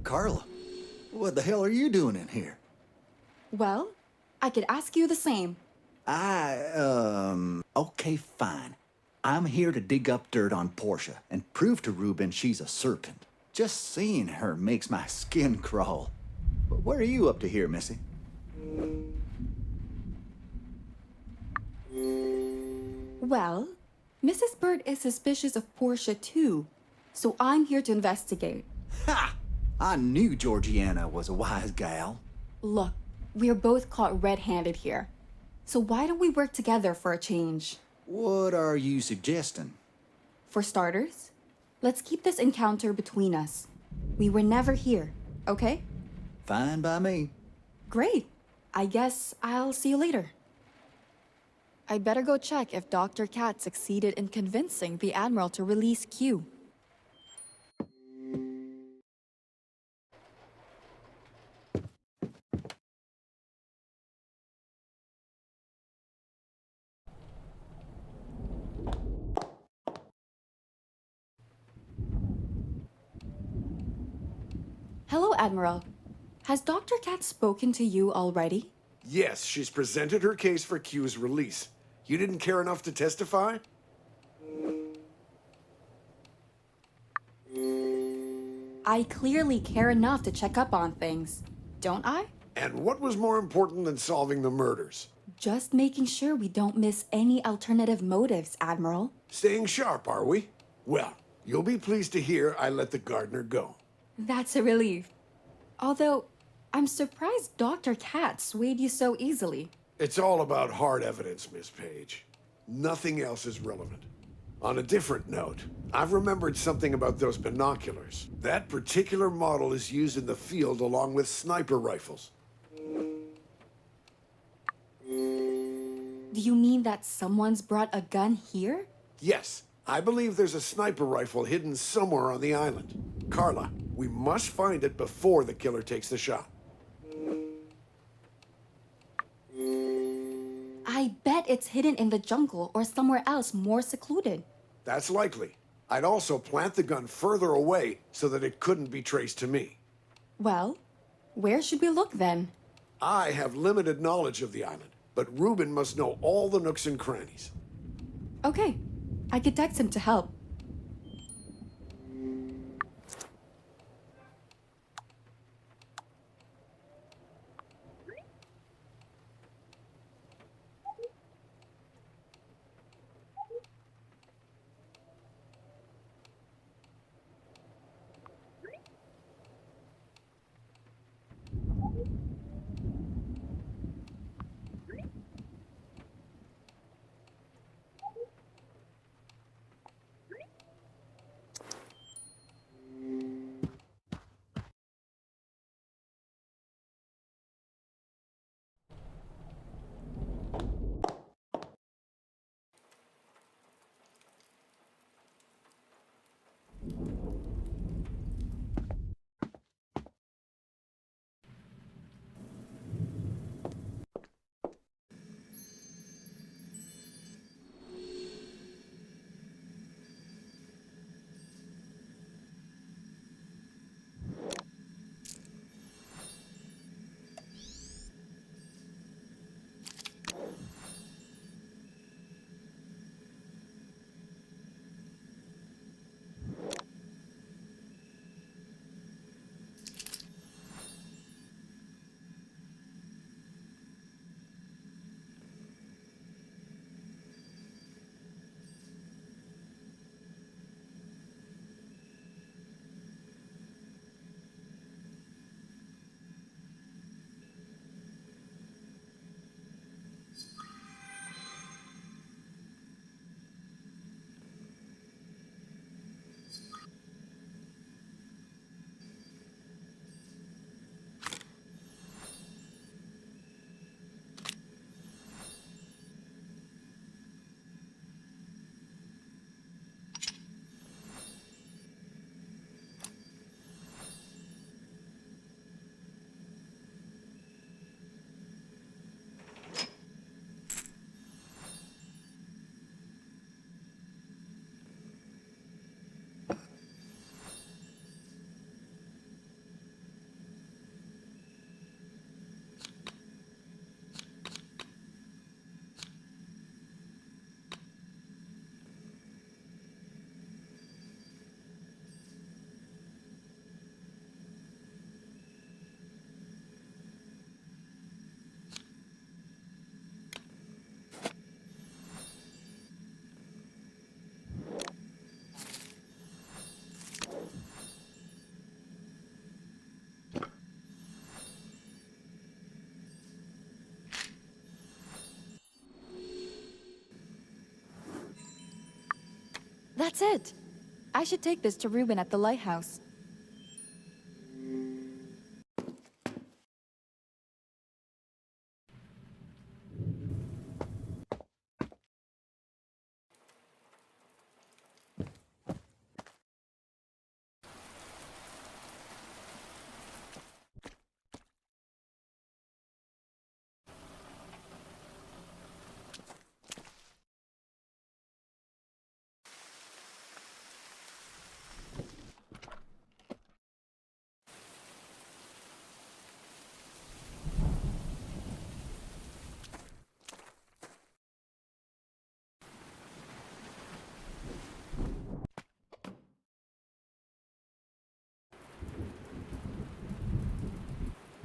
Carla, what the hell are you doing in here? Well, I could ask you the same. Okay, fine. I'm here to dig up dirt on Portia and prove to Ruben she's a serpent. Just seeing her makes my skin crawl. But what are you up to here, Missy? Well, Mrs. Bird is suspicious of Portia too, so I'm here to investigate. Ha! I knew Georgiana was a wise gal. Look, we're both caught red-handed here. So why don't we work together for a change? What are you suggesting? For starters, let's keep this encounter between us. We were never here, okay? Fine by me. Great. I guess I'll see you later. I'd better go check if Dr. Cat succeeded in convincing the Admiral to release Q. Hello, Admiral. Has Dr. Cat spoken to you already? Yes, she's presented her case for Q's release. You didn't care enough to testify? I clearly care enough to check up on things. don't I? And what was more important than solving the murders? Just making sure we don't miss any alternative motives, Admiral. Staying sharp, are we? Well, you'll be pleased to hear I let the gardener go. That's a relief. Although, I'm surprised Dr. Cat swayed you so easily. It's all about hard evidence, Miss Page. Nothing else is relevant. On a different note, I've remembered something about those binoculars. That particular model is used in the field along with sniper rifles. Do you mean that someone's brought a gun here? Yes, I believe there's a sniper rifle hidden somewhere on the island. Carla, we must find it before the killer takes the shot. I bet it's hidden in the jungle or somewhere else more secluded. That's likely. I'd also plant the gun further away so that it couldn't be traced to me. Well, where should we look then? I have limited knowledge of the island, but Reuben must know all the nooks and crannies. Okay, I could text him to help. That's it. I should take this to Reuben at the lighthouse.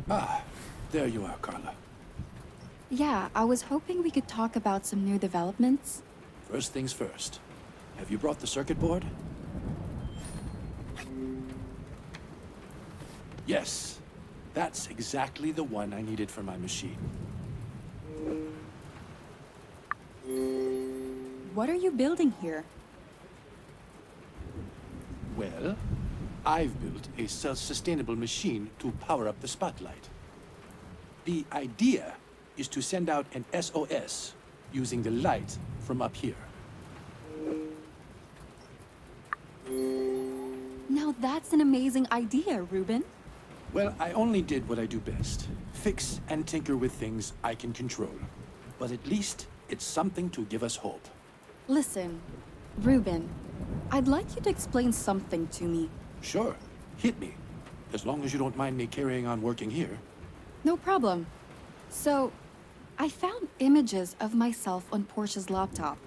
Ah, there you are, Carla. Yeah, I was hoping we could talk about some new developments. First things first. Have you brought the circuit board? Yes. That's exactly the one I needed for my machine. What are you building here? Well, I've built a self-sustainable machine to power up the spotlight. The idea is to send out an SOS using the light from up here. Now that's an amazing idea, Ruben. Well, I only did what I do best. Fix and tinker with things I can control. But at least it's something to give us hope. Listen, Ruben, I'd like you to explain something to me. Sure, hit me. As long as you don't mind me carrying on working here. No problem. So, I found images of myself on Portia's laptop.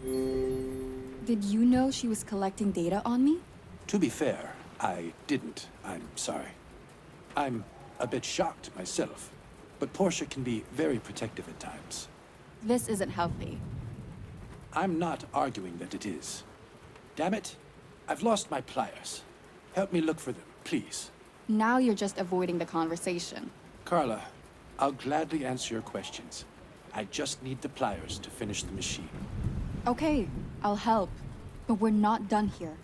Did you know she was collecting data on me? To be fair, I didn't. I'm sorry. I'm a bit shocked myself. But Portia can be very protective at times. This isn't healthy. I'm not arguing that it is. Damn it, I've lost my pliers. Help me look for them, please. Now you're just avoiding the conversation. Carla, I'll gladly answer your questions. I just need the pliers to finish the machine. Okay, I'll help. But we're not done here.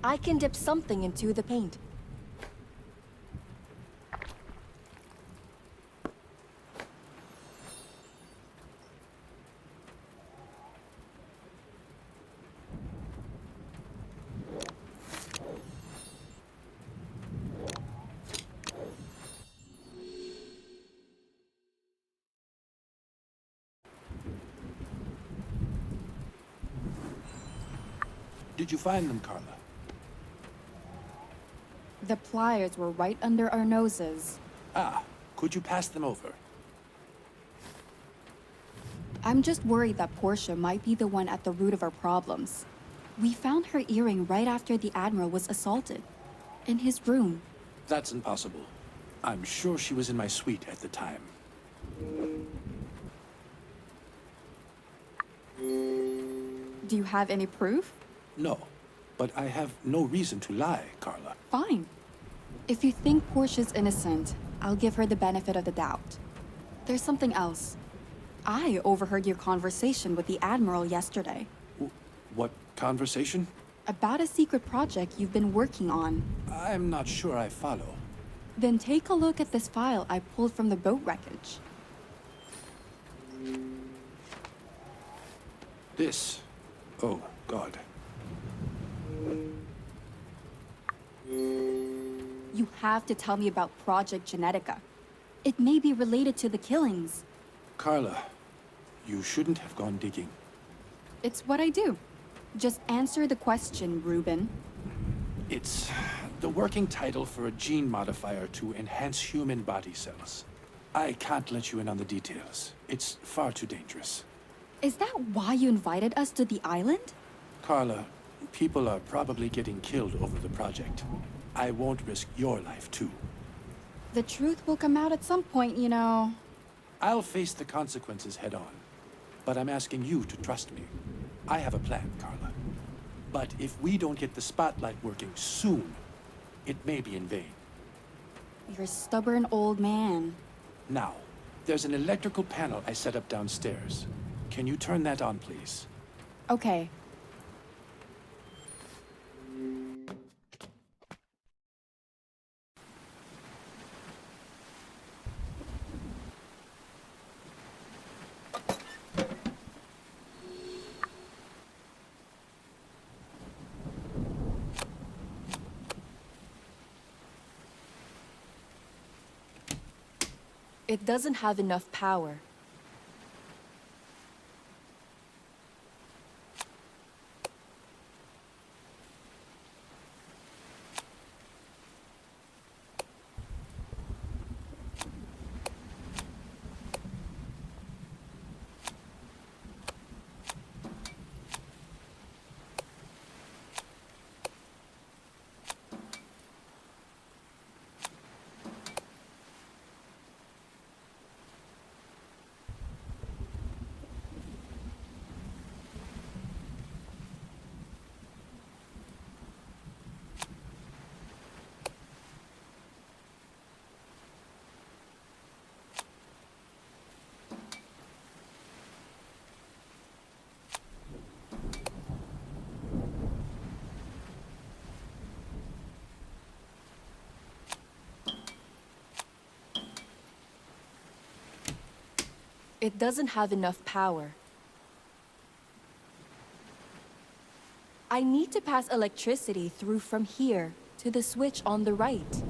I can dip something into the paint. Did you find them, Carla? The pliers were right under our noses. Ah, could you pass them over? I'm just worried that Portia might be the one at the root of our problems. We found her earring right after the Admiral was assaulted. In his room. That's impossible. I'm sure she was in my suite at the time. Do you have any proof? No, but I have no reason to lie, Carla. Fine. If you think Portia's innocent, I'll give her the benefit of the doubt. There's something else. I overheard your conversation with the Admiral yesterday. What conversation? About a secret project you've been working on. I'm not sure I follow. Then take a look at this file I pulled from the boat wreckage. This? Oh, God. You have to tell me about Project Genetica. It may be related to the killings. Carla, you shouldn't have gone digging. It's what I do. Just answer the question, Reuben. It's the working title for a gene modifier to enhance human body cells. I can't let you in on the details. It's far too dangerous. Is that why you invited us to the island? Carla, people are probably getting killed over the project. I won't risk your life, too. The truth will come out at some point, you know. I'll face the consequences head on. But I'm asking you to trust me. I have a plan, Carla. But if we don't get the spotlight working soon, it may be in vain. You're a stubborn old man. Now, there's an electrical panel I set up downstairs. Can you turn that on, please? Okay. It doesn't have enough power. It doesn't have enough power. I need to pass electricity through from here to the switch on the right.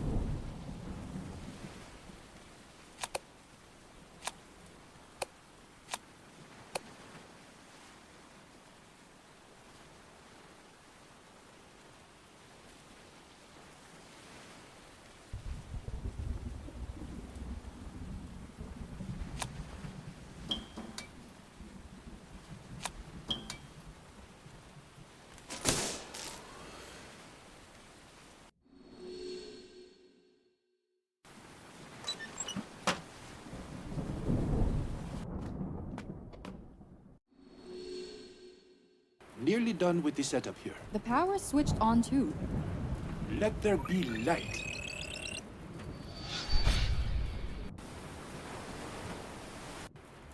Nearly done with the setup here. The power switched on too. Let there be light.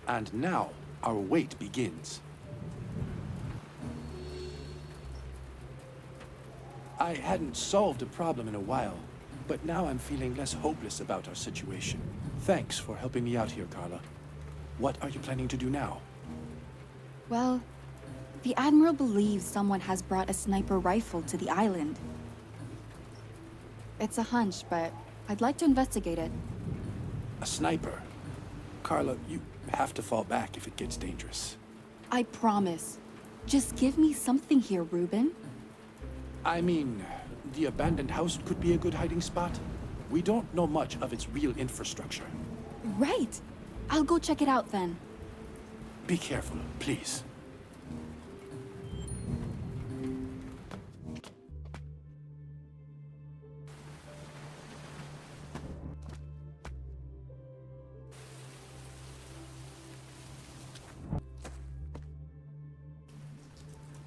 And now, our wait begins. I hadn't solved a problem in a while, but now I'm feeling less hopeless about our situation. Thanks for helping me out here, Carla. What are you planning to do now? Well, the Admiral believes someone has brought a sniper rifle to the island. It's a hunch, but I'd like to investigate it. A sniper? Carla, you have to fall back if it gets dangerous. I promise. Just give me something here, Reuben. I mean, the abandoned house could be a good hiding spot. We don't know much of its real infrastructure. Right. I'll go check it out then. Be careful, please.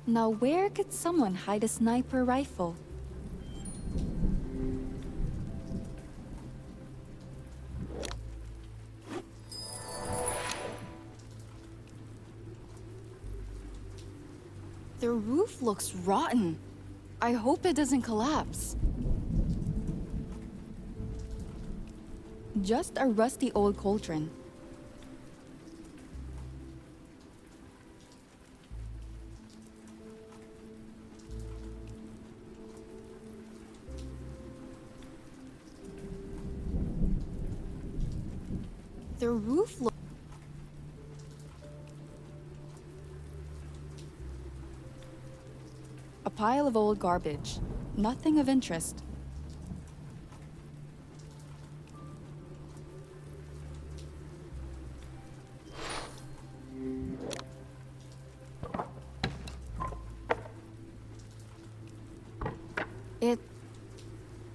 Now where could someone hide a sniper rifle? The roof looks rotten. I hope it doesn't collapse. Just a rusty old cauldron. The roof looks... A pile of old garbage. Nothing of interest.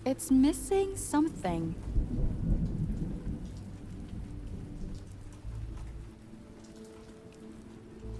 It's missing something.